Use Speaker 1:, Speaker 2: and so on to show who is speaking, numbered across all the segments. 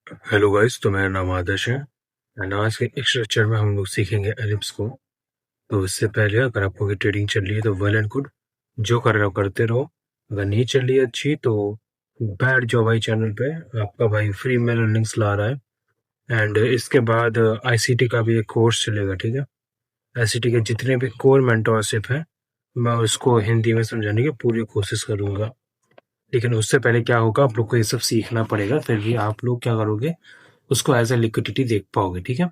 Speaker 1: Hello guys, तो मेरा नाम आदर्श है एंड आज के इस लेक्चर में हम लोग सीखेंगे एलिप्स को। तो इससे पहले अगर आपको की ट्रेडिंग चल रही है तो वेल एंड गुड, जो कर रहे हो करते रहो। अगर नहीं चल रही है अच्छी तो बैड जो भाई चैनल पे आपका भाई फ्री में लर्निंग्स ला रहा है। एंड इसके बाद आईसीटी का भी एक कोर्स चलेगा, ठीक है। आईसीटी के जितने भी कोर मेंटोरशिप है मैं उसको हिंदी में समझाने की पूरी कोशिश करूंगा, लेकिन उससे पहले क्या होगा, आप लोग को ये सब सीखना पड़ेगा, फिर भी आप लोग क्या करोगे, उसको एज ए लिक्विडिटी देख पाओगे, ठीक है।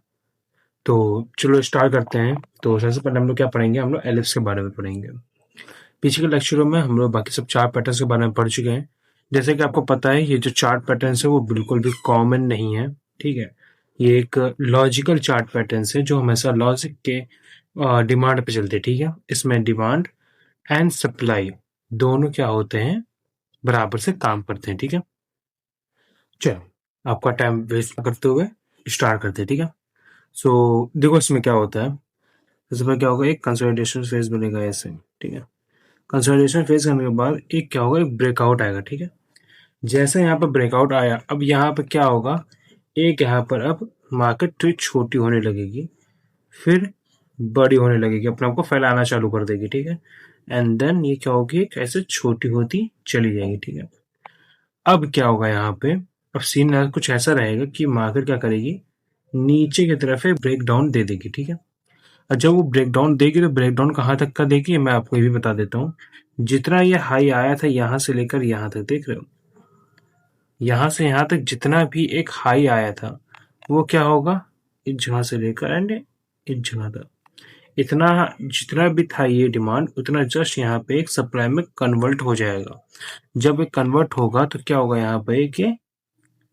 Speaker 1: तो चलो स्टार्ट करते हैं। तो सबसे पहले हम लोग क्या पढ़ेंगे, हम लोग एलिप्स के बारे में पढ़ेंगे। पीछे के लेक्चरों में हम लोग बाकी सब चार्ट पैटर्न्स के बारे में पढ़ चुके हैं। जैसे कि आपको पता है, ये जो चार्ट पैटर्न्स है वो बिल्कुल भी कॉमन नहीं है, ठीक है। ये एक लॉजिकल चार्ट पैटर्न्स है जो हमेशा लॉजिक के डिमांड पे चलते हैं, ठीक है। इसमें डिमांड एंड सप्लाई दोनों क्या होते हैं, बराबर से काम करते हैं, ठीक है। चलो आपका टाइम वेस्ट करते हुए स्टार्ट करते हैं, ठीक है। सो देखो इसमें क्या होता है। सबसे पहले क्या होगा, एक कंसोलिडेशन फेज बनेगा ऐसे, ठीक है। कंसोलिडेशन फेज करने के बाद एक क्या होगा, एक ब्रेकआउट आएगा, ठीक है। जैसे यहाँ पर ब्रेकआउट आया, अब यहाँ पर क्या होगा, एक यहाँ पर अब मार्केट थोड़ी छोटी होने लगेगी, फिर बड़ी होने लगेगी, अपने आप को फैलाना चालू कर देगी, ठीक है। एंड देन ये क्या होगी, ऐसे छोटी होती चली जाएगी, ठीक है। अब क्या होगा यहाँ पे, अब सीन कुछ ऐसा रहेगा कि मार्केट क्या करेगी, नीचे की तरफ एक ब्रेक डाउन दे देगी, ठीक है। और जब वो ब्रेक डाउन देगी तो ब्रेक डाउन कहाँ तक का देगी, मैं आपको ये भी बता देता हूँ। जितना ये हाई आया था यहाँ से लेकर यहाँ तक, देख रहे हो, यहाँ से यहाँ तक जितना भी एक हाई आया था वो क्या होगा, इस जगह से लेकर एंड इस जगह तक, इतना जितना भी था ये डिमांड, उतना जस्ट यहाँ पे एक सप्लाई में कन्वर्ट हो जाएगा। जब ये कन्वर्ट होगा तो क्या होगा, यहाँ पे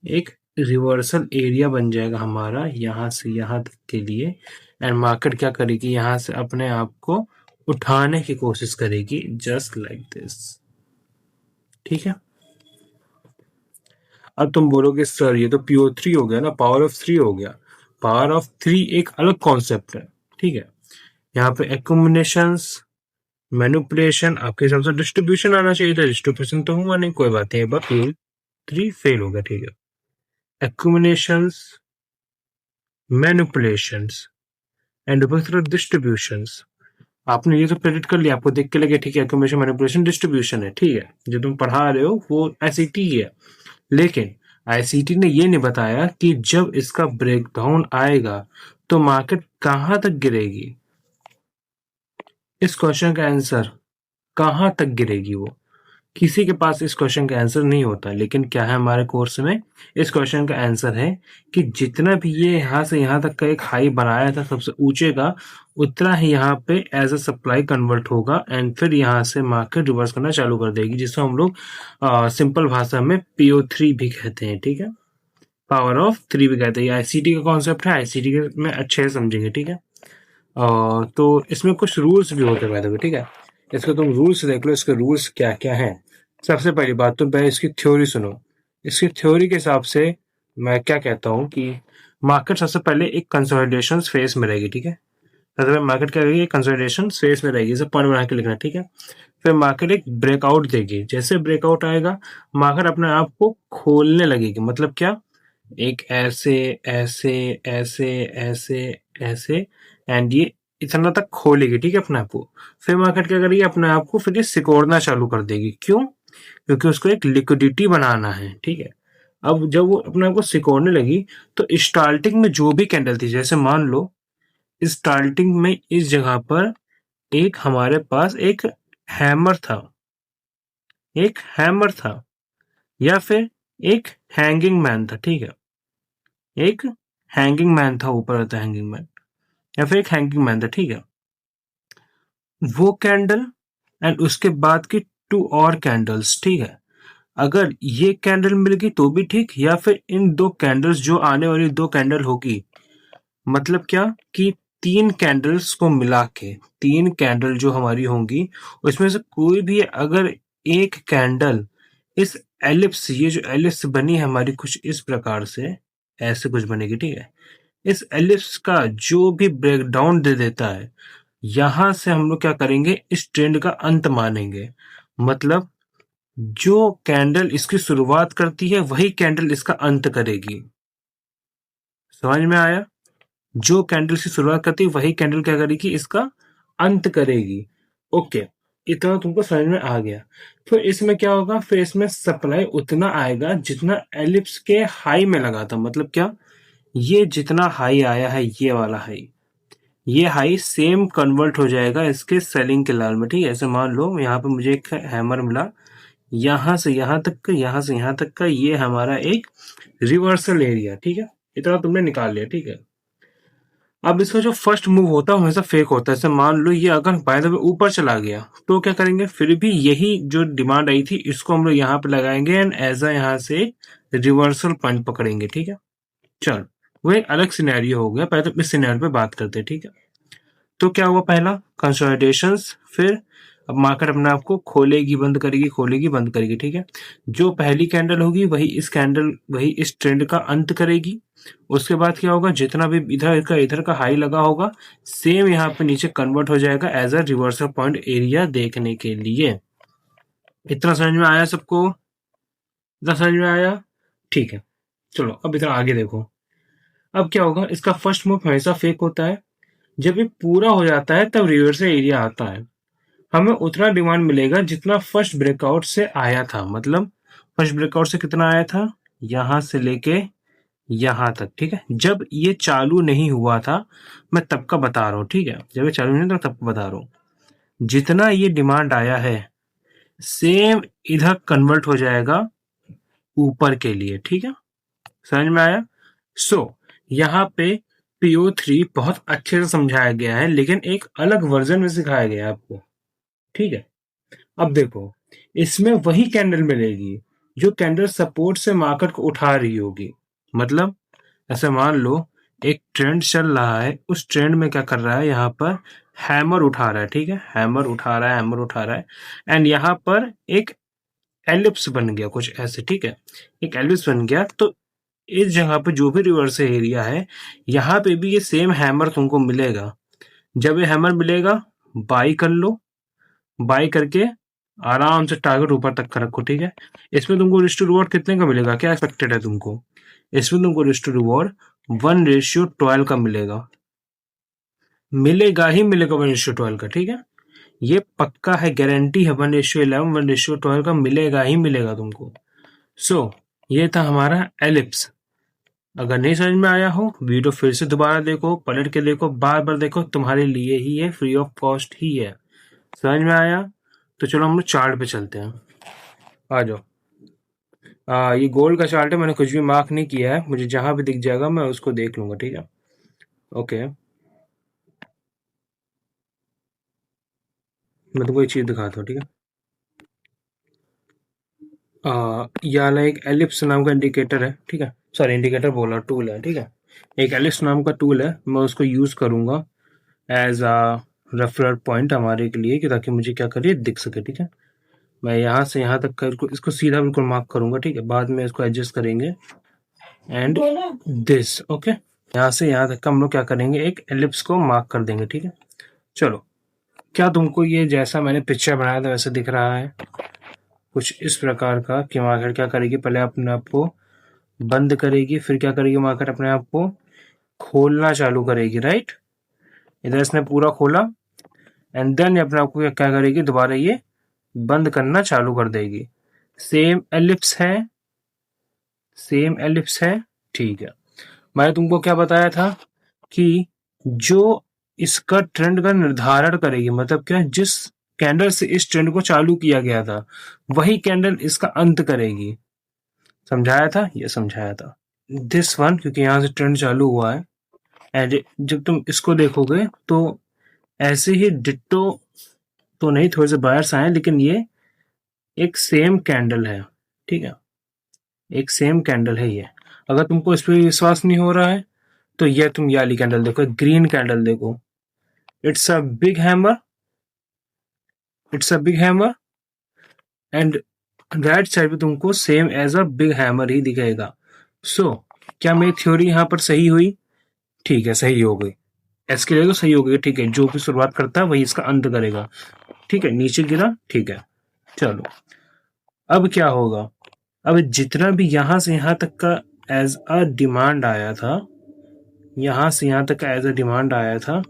Speaker 1: एक रिवर्सल एरिया बन जाएगा हमारा, यहाँ से यहाँ तक के लिए। एंड मार्केट क्या करेगी, यहाँ से अपने आप को उठाने की कोशिश करेगी, जस्ट लाइक दिस, ठीक है। अब तुम बोलोगे सर ये तो PO3 हो गया ना, पावर ऑफ 3 हो गया। पावर ऑफ 3 एक अलग कॉन्सेप्ट है, ठीक है। यहाँ पे एक्यूमुलेशंस, मैनिपुलेशन, आपके हिसाब से डिस्ट्रीब्यूशन आना चाहिए था, डिस्ट्रीब्यूशन तो हुआ नहीं, कोई बात नहीं, बस PO3 फेल हो गया, ठीक है। एक्यूमुलेशंस, मैनिपुलेशंस एंड डिस्ट्रीब्यूशंस, आपने ये तो प्रेडिक्ट कर लिया, आपको देख के लगे ठीक है एक्यूमुलेशन मैनिपुलेशन डिस्ट्रीब्यूशन है, ठीक है। जो तुम पढ़ा रहे हो वो आईसीटी है, लेकिन आईसीटी ने ये नहीं बताया कि जब इसका ब्रेकडाउन आएगा तो मार्केट कहां तक गिरेगी। इस क्वेश्चन का आंसर कहां तक गिरेगी, वो किसी के पास इस क्वेश्चन का आंसर नहीं होता। लेकिन क्या है हमारे कोर्स में, इस क्वेश्चन का आंसर है कि जितना भी ये यहाँ से यहाँ तक का एक हाई बनाया था सबसे ऊंचे का, उतना ही यहाँ पे एज अ सप्लाई कन्वर्ट होगा एंड फिर यहाँ से मार्केट रिवर्स करना चालू कर देगी, जिसको हम लोग सिंपल भाषा में PO3 भी कहते हैं, ठीक है। पावर ऑफ 3 भी कहते हैं। आईसीटी का कॉन्सेप्ट है, आईसीटी में अच्छे से समझेंगे, ठीक है। तो इसमें कुछ रूल्स भी होते हैं, ठीक है। इसके तुम रूल्स देख लो, इसके रूल्स क्या क्या हैं। सबसे पहली बात तो पहले इसकी थ्योरी सुनो। इसकी थ्योरी के हिसाब से मैं क्या कहता हूँ कि मार्केट सबसे पहले एक कंसोलिडेशन फेज में रहेगी, ठीक है। सबसे पहले मार्केट क्या रहेगी, कंसोलिडेशन फेज में रहेगी, इसे पॉइंट बना के लिखना, ठीक है। फिर मार्केट एक ब्रेकआउट देगी, जैसे ब्रेकआउट आएगा मार्केट अपने आप को खोलने लगेगी, मतलब क्या, एक ऐसे ऐसे ऐसे ऐसे ऐसे एंड ये इतना तक खोलेगी, ठीक है, अपने आप को। फिर मार्केट क्या करेगी, अपने आप को फिर ये सिकोड़ना चालू कर देगी, क्यों, क्योंकि उसको एक लिक्विडिटी बनाना है, ठीक है। अब जब वो अपने आप को सिकोड़ने लगी तो स्टार्टिंग में जो भी कैंडल थी, जैसे मान लो स्टार्टिंग में इस जगह पर एक हमारे पास एक हैमर था, एक हैमर था, या फिर एक हैंगिंग मैन था, ठीक है। एक हैंगिंग मैन था, ऊपर रहता है हैंगिंग मैन, या फिर एक हैंगिंग मैन था, ठीक है। वो कैंडल एंड उसके बाद की 2 और कैंडल्स, ठीक है। अगर ये कैंडल मिल गई तो भी ठीक, या फिर इन 2 कैंडल्स जो आने वाली 2 कैंडल होगी, मतलब क्या कि 3 कैंडल्स को मिला के 3 कैंडल जो हमारी होंगी, उसमें से कोई भी अगर एक कैंडल इस एलिप्स, ये जो एलिप्स बनी है हमारी कुछ इस प्रकार से, ऐसे कुछ बनेगी, ठीक है। इस एलिप्स का जो भी ब्रेकडाउन दे देता है, यहां से हम लोग क्या करेंगे, इस ट्रेंड का अंत मानेंगे। मतलब जो कैंडल इसकी शुरुआत करती है वही कैंडल इसका अंत करेगी। समझ में आया? जो कैंडल से शुरुआत करती है वही कैंडल क्या करेगी, इसका अंत करेगी। ओके, इतना तुमको समझ में आ गया। फिर इसमें क्या होगा, फिर इसमें सप्लाई उतना आएगा जितना एलिप्स के हाई में लगा था। मतलब क्या, ये जितना हाई आया है, ये वाला हाई, ये हाई सेम कन्वर्ट हो जाएगा इसके सेलिंग के लेवल में। ठीक है, ऐसे मान लो यहाँ पे मुझे एक हैमर मिला, यहाँ से यहाँ तक का, यहाँ से यहाँ तक का, ये हमारा एक रिवर्सल एरिया। ठीक है, इतना तुमने निकाल लिया। ठीक है, अब इसका जो फर्स्ट मूव होता है हमेशा फेक होता है। जैसे मान लो ये अगर बाय द वे ऊपर चला गया तो क्या करेंगे, फिर भी यही जो डिमांड आई थी इसको हम लोग यहाँ पे लगाएंगे एंड एज अ यहाँ से रिवर्सल पॉइंट पकड़ेंगे। ठीक है, चलो वो एक अलग सिनेरियो हो गया, पहले तो इस सिनेरियो पे बात करते हैं। ठीक है, तो क्या हुआ, पहला कंसोलिडेशन, फिर अब मार्केट अपने आप को खोलेगी बंद करेगी, खोलेगी बंद करेगी। ठीक है, जो पहली कैंडल होगी वही इस ट्रेंड का अंत करेगी। उसके बाद क्या होगा, जितना भी इधर का हाई लगा होगा सेम यहाँ पे नीचे कन्वर्ट हो जाएगा as a reversal point area देखने के लिए। इतना समझ में आया सबको? इतना समझ में आया? ठीक है, चलो अब इतना आगे देखो। अब क्या होगा, इसका फर्स्ट मूव हमेशा फेक होता है। जब ये पूरा हो जाता है तब रिवर्सल एरिया आता है। हमें उतना डिमांड मिलेगा जितना फर्स्ट ब्रेकआउट से आया था। मतलब फर्स्ट ब्रेकआउट से कितना आया था, यहां से लेके यहां तक। ठीक है, जब ये चालू नहीं हुआ था मैं तब का बता रहा हूँ। ठीक है, जब ये चालू नहीं था तब का बता रहा हूँ। जितना ये डिमांड आया है सेम इधर कन्वर्ट हो जाएगा ऊपर के लिए। ठीक है, समझ में आया? यहाँ पे PO3 बहुत अच्छे से समझाया गया है, लेकिन एक अलग वर्जन में सिखाया गया है आपको। ठीक है, अब देखो इसमें वही कैंडल मिलेगी जो कैंडल सपोर्ट से मार्केट को उठा रही होगी। मतलब ऐसे मान लो एक ट्रेंड चल रहा है, उस ट्रेंड में क्या कर रहा है, यहाँ पर हैमर उठा रहा है। ठीक है, हैमर उठा रहा है एंड यहाँ पर एक एलिप्स बन गया कुछ ऐसे। ठीक है, एक एलिप्स बन गया, तो इस जगह पे जो भी रिवर्स एरिया है यहाँ पे भी ये सेम हैमर तुमको मिलेगा। जब ये हैमर मिलेगा बाई कर लो, बाई करके आराम से टारगेट ऊपर तक का रखो। ठीक है, इसमें तुमको रिस्क टू रिवॉर्ड कितने का मिलेगा, क्या एक्सपेक्टेड है तुमको? इसमें तुमको रिस्क टू रिवॉर्ड 1:12 का मिलेगा। मिलेगा ही मिलेगा 1:12 का। ठीक है, ये पक्का है, गारंटी है। 1:11 1:12 का मिलेगा ही मिलेगा तुमको। ये था हमारा एलिप्स। अगर नहीं समझ में आया हो वीडियो फिर से दोबारा देखो, पलट के देखो, बार बार देखो, तुम्हारे लिए ही है, फ्री ऑफ कॉस्ट ही है। समझ में आया? तो चलो हम लोग चार्ट पे चलते हैं, आ जाओ। ये गोल्ड का चार्ट है, मैंने कुछ भी मार्क नहीं किया है, मुझे जहां भी दिख जाएगा मैं उसको देख लूंगा। ठीक है, ओके, मैं तुमको एक चीज दिखाता हूँ। ठीक है, ये वाला एक एलिप्स नाम का इंडिकेटर है। ठीक है, सॉरी इंडिकेटर बोला, टूल है। ठीक है, एक एलिप्स नाम का टूल है, मैं उसको यूज करूंगा एज अ रेफरल पॉइंट हमारे के लिए, कि ताकि मुझे क्या करिए दिख सके। ठीक है, मैं यहाँ से यहाँ तक का इसको सीधा बिल्कुल मार्क करूंगा। ठीक है, बाद में इसको एडजस्ट करेंगे एंड दिस। ओके, यहाँ से यहाँ तक का हम लोग क्या करेंगे, एक एलिप्स को मार्क कर देंगे। ठीक है, चलो, क्या तुमको ये जैसा मैंने पिक्चर बनाया था वैसे दिख रहा है? कुछ इस प्रकार का कि मार्केट क्या करेगी, पहले अपने आप को बंद करेगी, फिर क्या करेगी, मार्केट अपने आप को खोलना चालू करेगी। राइट, इधर इसने पूरा खोला एंड देन अपने आप को क्या करेगी, दोबारा ये बंद करना चालू कर देगी। सेम एलिप्स है, सेम एलिप्स है। ठीक है, मैंने तुमको क्या बताया था कि जो इसका ट्रेंड का निर्धारण करेगी, मतलब क्या, जिस कैंडल से इस ट्रेंड को चालू किया गया था वही कैंडल इसका अंत करेगी। समझाया था, ये समझाया था। दिस वन, क्योंकि यहां से ट्रेंड चालू हुआ है एंड जब तुम इसको देखोगे तो ऐसे ही डिट्टो तो नहीं, थोड़े से बायर्स आए, लेकिन ये एक सेम कैंडल है। ठीक है, एक सेम कैंडल है ये। अगर तुमको इस पर विश्वास नहीं हो रहा है तो ये तुम ये वाली कैंडल देखो, ग्रीन कैंडल देखो, it's a big hammer, it's a big hammer and right side पे तुमको same as a big hammer ही दिखेगा। क्या मेरी थ्योरी यहाँ पर सही हुई? ठीक है, सही हो गई। एस के लिए तो सही हो गई। ठीक है, जो भी शुरुआत करता है वही इसका अंत करेगा। ठीक है, नीचे गिरा। ठीक है, चलो, अब क्या होगा, अब जितना भी यहां से यहां तक का एज अ डिमांड आया था यहाँ से यहाँ तक का एज अ डिमांड आया था,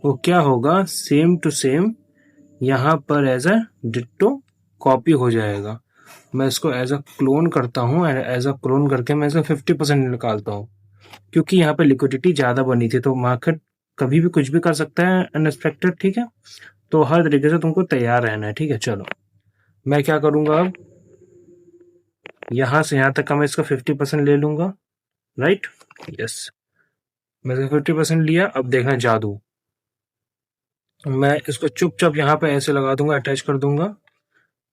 Speaker 1: वो क्या होगा, सेम टू सेम यहाँ पर एज अ डिट्टो कॉपी हो जाएगा। मैं इसको एज अ क्लोन करता हूँ, एज अ क्लोन करके मैं इसका 50% निकालता हूँ, क्योंकि यहाँ पे लिक्विडिटी ज़्यादा बनी थी। तो मार्केट कभी भी कुछ भी कर सकता है अनएक्सपेक्टेड, ठीक है। तो हर तरीके से तुमको तैयार रहना है, ठीक है। चलो मैं क्या करूँगा, अब यहाँ से यहाँ तक का मैं इसका 50% ले लूँगा, राइट, यस। मैंने 50% लिया। अब देखना जादू, मैं इसको चुपचाप यहाँ पे ऐसे लगा दूंगा, अटैच कर दूंगा।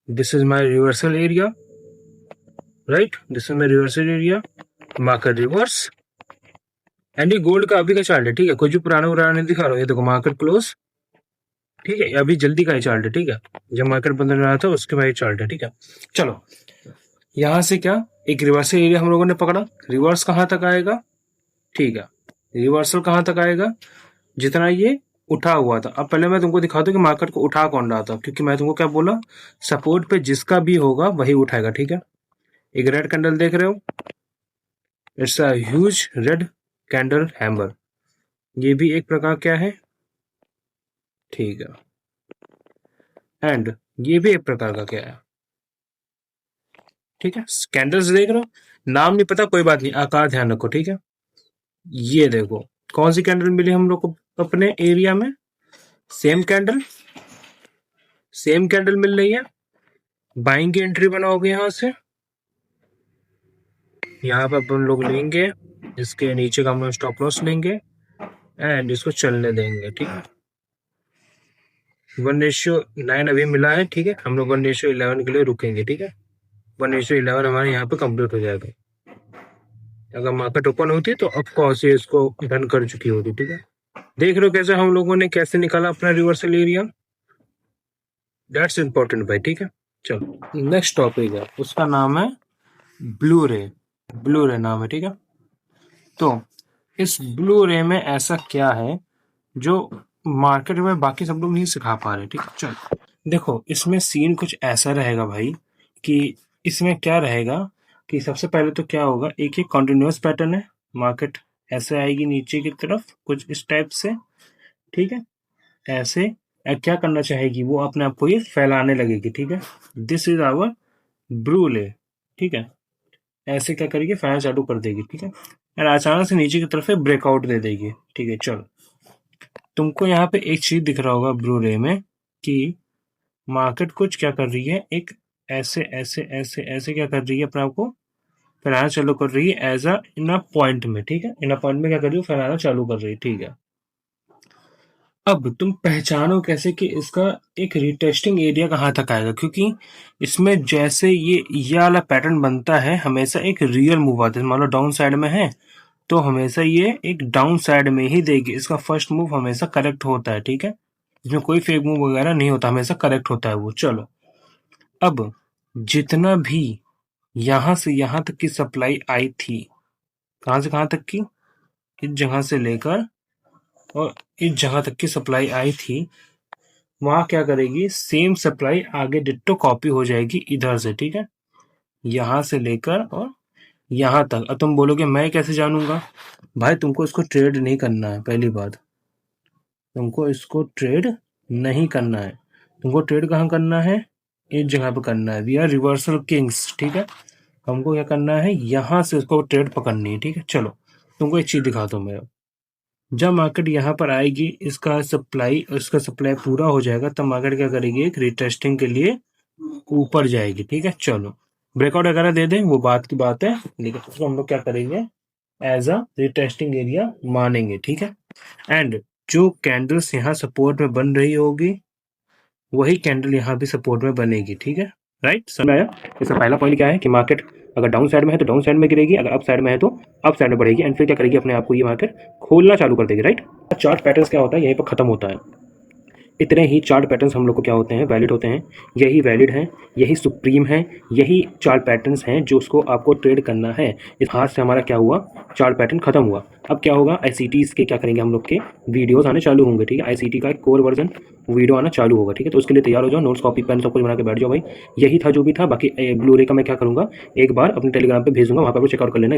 Speaker 1: This is my reversal area, right, this is my reversal area, market reverse. And ये गोल्ड का अभी का चार्ट है, ठीक है, कुछ भी पुराना नहीं दिखा रहा हूँ। ये देखो मार्केट क्लोज, ठीक है, अभी जल्दी का ही चार्ट है, ठीक है, जब मार्केट बंद रहा था उसके बाद चार्ट है, ठीक है। चलो यहाँ से क्या, एक रिवर्सल एरिया हम लोगों ने पकड़ा। रिवर्स कहाँ तक आएगा, ठीक है, रिवर्सल कहाँ तक आएगा, जितना ये उठा हुआ था। अब पहले मैं तुमको दिखा दूं कि मार्केट को उठा कौन रहा था, क्योंकि मैं तुमको क्या बोला, सपोर्ट पे जिसका भी होगा वही उठाएगा, ठीक है। एक रेड कैंडल देख रहे हो, it's a huge red candle hammer, ये भी एक प्रकार क्या है, ठीक है। एंड ये भी एक प्रकार का क्या है, ठीक है। कैंडल्स देख रहे हो, नाम नहीं पता कोई बात नहीं, आकार ध्यान रखो, ठीक है। ये देखो कौन सी कैंडल मिली हम लोग को अपने एरिया में, सेम कैंडल, सेम कैंडल मिल रही है। बाइंग की एंट्री बनाओगे यहां से, यहाँ पर अपन लोग लेंगे, इसके नीचे का हम लोग स्टॉप लॉस लेंगे एंड इसको चलने देंगे, ठीक है। 1:9 अभी मिला है, ठीक है, हम लोग 1:11 के लिए रुकेंगे, ठीक है। 1:11 हमारे यहाँ पे कंप्लीट हो जाएगा। अगर मार्केट ओपन होती तो अब कौन से इसको डन कर चुकी होती, ठीक है। देख रहे हो कैसे हम लोगों ने कैसे निकाला अपना रिवर्सल एरिया, दैट्स इंपॉर्टेंट भाई, ठीक है। चलो नेक्स्ट टॉपिक है, उसका नाम है ब्लू रे, ब्लू रे नाम है, ठीक है। तो इस ब्लू रे में ऐसा क्या है जो मार्केट में बाकी सब लोग नहीं सिखा पा रहे, ठीक है। चलो देखो, इसमें सीन कुछ ऐसा रहेगा भाई कि इसमें क्या रहेगा कि सबसे पहले तो क्या होगा, एक ही कॉन्टिन्यूस पैटर्न है, मार्केट ऐसे आएगी नीचे की तरफ कुछ इस टाइप से, ठीक है, ऐसे क्या करना चाहेगी वो, अपने आप को ये फैलाने लगेगी, ठीक है। दिस इज आवर ब्रूले, ठीक है, ऐसे क्या करेगी, फैलाना चालू कर देगी, ठीक है। और अचानक से नीचे की तरफ से ब्रेकआउट दे देगी, ठीक है। चलो तुमको यहाँ पे एक चीज दिख रहा होगा ब्लू रे में कि मार्केट कुछ क्या कर रही है, एक ऐसे ऐसे ऐसे ऐसे क्या कर रही है, अपने आप को फैलाना चालू कर रही है as a in a point में, ठीक है। इन अ पॉइंट में क्या कर रही है, फैलाना चालू कर रही है, ठीक है। अब तुम पहचानो कैसे कि इसका एक रिटेस्टिंग एरिया कहाँ तक आएगा, क्योंकि इसमें जैसे ये वाला पैटर्न बनता है हमेशा एक रियल मूव आता है। मान लो डाउन साइड में है तो हमेशा ये एक डाउन साइड में ही देगी, इसका फर्स्ट मूव हमेशा करेक्ट होता है, ठीक है। इसमें कोई फेक मूव वगैरह नहीं होता, हमेशा करेक्ट होता है वो। चलो अब जितना भी यहां से यहां तक की सप्लाई आई थी, कहां से कहां तक की, इस जगह से लेकर और इस जगह तक की सप्लाई आई थी, वहां क्या करेगी, सेम सप्लाई आगे डिट्टो कॉपी हो जाएगी इधर से, ठीक है, यहां से लेकर और यहां तक। अब तुम बोलोगे मैं कैसे जानूंगा, भाई तुमको इसको ट्रेड नहीं करना है, पहली बात तुमको इसको ट्रेड नहीं करना है। तुमको ट्रेड कहाँ करना है, इस जगह पे करना है। वी आर रिवर्सल किंग्स, ठीक है। हमको क्या करना है, यहाँ से इसको ट्रेड पकड़नी है, ठीक है। चलो तुमको एक चीज दिखाता हूँ मैं। जब मार्केट यहाँ पर आएगी, इसका सप्लाई पूरा हो जाएगा, तब मार्केट क्या करेगी, एक रिटेस्टिंग के लिए ऊपर जाएगी, ठीक है। चलो ब्रेकआउट वगैरह दे दें वो बात की बात है, लेकिन उसको हम लोग क्या करेंगे, एज अ रिटेस्टिंग एरिया मानेंगे, ठीक है। एंड जो कैंडल्स यहाँ सपोर्ट में बन रही होगी वही कैंडल यहाँ भी सपोर्ट में बनेगी, ठीक है, राइट, समझ आया। इसका पहला पॉइंट क्या है कि मार्केट अगर डाउन साइड में है तो डाउन साइड में गिरेगी, अगर अप साइड में है तो अप साइड में बढ़ेगी, एंड फिर क्या करेगी, अपने आप को ये मार्केट खोलना चालू कर देगी, राइट। चार्ट पैटर्न्स क्या होता है, यहीं पर खत्म होता है। इतने ही चार्ट पैटर्न्स हम लोग को क्या होते हैं, वैलिड होते हैं, यही वैलिड हैं, यही सुप्रीम है, यही चार्ट पैटर्न्स हैं जो उसको आपको ट्रेड करना है। इस हाथ से हमारा क्या हुआ, चार्ट पैटर्न खत्म हुआ। अब क्या होगा, ICTs के क्या करेंगे हम लोग के वीडियोस आने चालू होंगे, ठीक है। ICT का कोर वर्जन वीडियो आना चालू होगा, ठीक है। तो उसके लिए तैयार हो जाओ, नोट्स कॉपी पेन सब कुछ बना के बैठ जाओ भाई। यही था जो भी था, बाकी ब्लू रे का मैं क्या करूँगा, एक बार अपने टेलीग्राम पर भेज दूंगा, वहाँ पर चेकआउट कर लेना।